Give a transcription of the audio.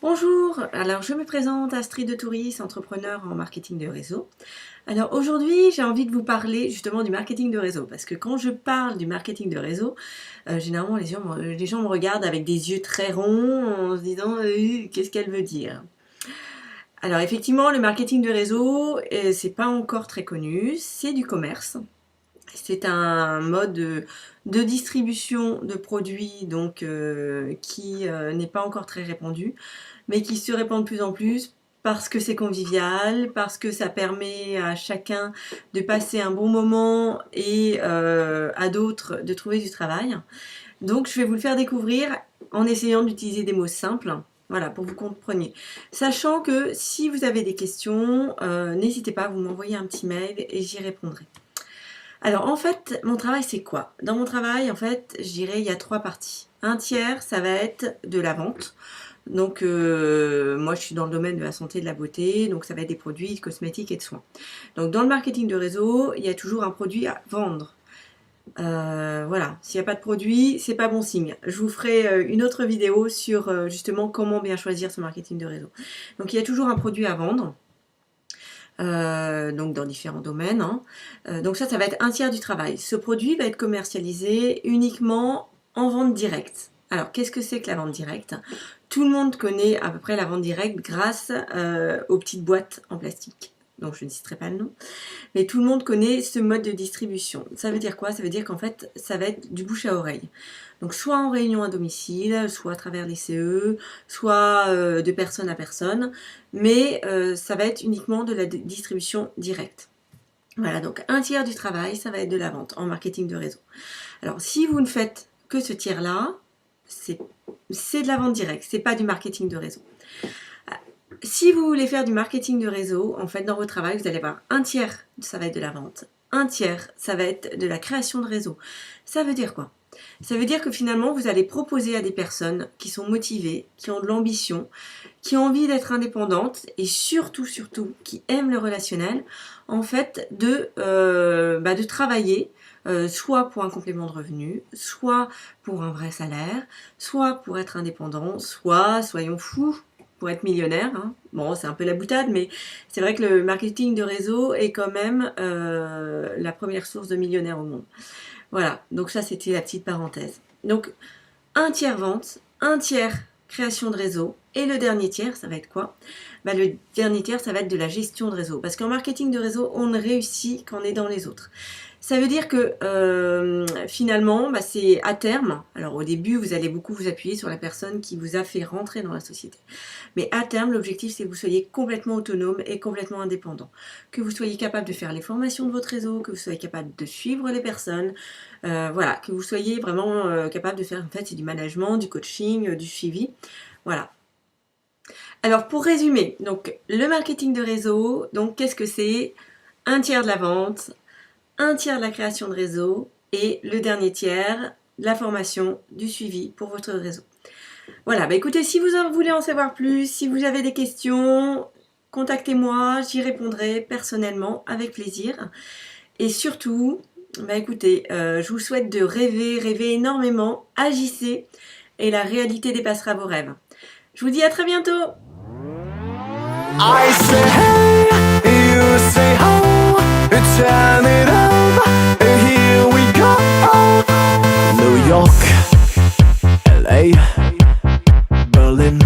Bonjour, alors je me présente Astrid de Touris, entrepreneur en marketing de réseau. Alors aujourd'hui j'ai envie de vous parler justement du marketing de réseau parce que quand je parle du marketing de réseau, généralement les gens me regardent avec des yeux très ronds en se disant qu'est-ce qu'elle veut dire. Alors effectivement le marketing de réseau c'est pas encore très connu, c'est du commerce. C'est un mode de distribution de produits donc, qui n'est pas encore très répandu, mais qui se répand de plus en plus parce que c'est convivial, parce que ça permet à chacun de passer un bon moment et à d'autres de trouver du travail. Donc je vais vous le faire découvrir en essayant d'utiliser des mots simples. Voilà, pour que vous compreniez. Sachant que si vous avez des questions, n'hésitez pas, vous m'envoyez un petit mail et j'y répondrai. Alors en fait, mon travail c'est quoi? Dans mon travail, en fait, je dirais il y a 3 parties. Un tiers, ça va être de la vente. Donc moi je suis dans le domaine de la santé et de la beauté, donc ça va être des produits de cosmétiques et de soins. Donc dans le marketing de réseau, il y a toujours un produit à vendre. Voilà, s'il n'y a pas de produit, c'est pas bon signe. Je vous ferai une autre vidéo sur justement comment bien choisir ce marketing de réseau. Donc il y a toujours un produit à vendre. Donc dans différents domaines. Donc ça va être un tiers du travail. Ce produit va être commercialisé uniquement en vente directe. Alors qu'est-ce que c'est que la vente directe? Tout le monde connaît à peu près la vente directe grâce aux petites boîtes en plastique. Donc je ne citerai pas le nom. Mais tout le monde connaît ce mode de distribution. Ça veut dire quoi? Ça veut dire qu'en fait, ça va être du bouche à oreille. Donc soit en réunion à domicile, soit à travers les CE, soit de personne à personne, mais ça va être uniquement de la distribution directe. Voilà, donc un tiers du travail, ça va être de la vente en marketing de réseau. Alors si vous ne faites que ce tiers-là, c'est de la vente directe, c'est pas du marketing de réseau. Si vous voulez faire du marketing de réseau, en fait, dans votre travail, vous allez avoir un tiers, ça va être de la vente. Un tiers, ça va être de la création de réseau. Ça veut dire quoi? Ça veut dire que finalement, vous allez proposer à des personnes qui sont motivées, qui ont de l'ambition, qui ont envie d'être indépendantes et surtout, qui aiment le relationnel, en fait, de travailler soit pour un complément de revenu, soit pour un vrai salaire, soit pour être indépendant, soit, soyons fous, pour être millionnaire. Bon, c'est un peu la boutade, mais c'est vrai que le marketing de réseau est quand même la première source de millionnaires au monde. Voilà, donc ça c'était la petite parenthèse. Donc un tiers vente, un tiers création de réseau, et le dernier tiers, ça va être quoi? Le dernier tiers, ça va être de la gestion de réseau. Parce qu'en marketing de réseau, on ne réussit qu'en aidant les autres. Ça veut dire que finalement, c'est à terme, alors au début, vous allez beaucoup vous appuyer sur la personne qui vous a fait rentrer dans la société. Mais à terme, l'objectif, c'est que vous soyez complètement autonome et complètement indépendant. Que vous soyez capable de faire les formations de votre réseau, que vous soyez capable de suivre les personnes, voilà, que vous soyez vraiment capable de faire, en fait, c'est du management, du coaching, du suivi, voilà. Alors pour résumer, donc le marketing de réseau, donc qu'est-ce que c'est? Un tiers de la vente, un tiers de la création de réseau et le dernier tiers, la formation, du suivi pour votre réseau. Voilà, écoutez, si vous voulez en savoir plus, si vous avez des questions, contactez-moi, j'y répondrai personnellement avec plaisir. Et surtout, écoutez, je vous souhaite de rêver énormément, agissez et la réalité dépassera vos rêves. Je vous dis à très bientôt! I say hey, you say ho, turn it up, here we go. New York, LA, Berlin.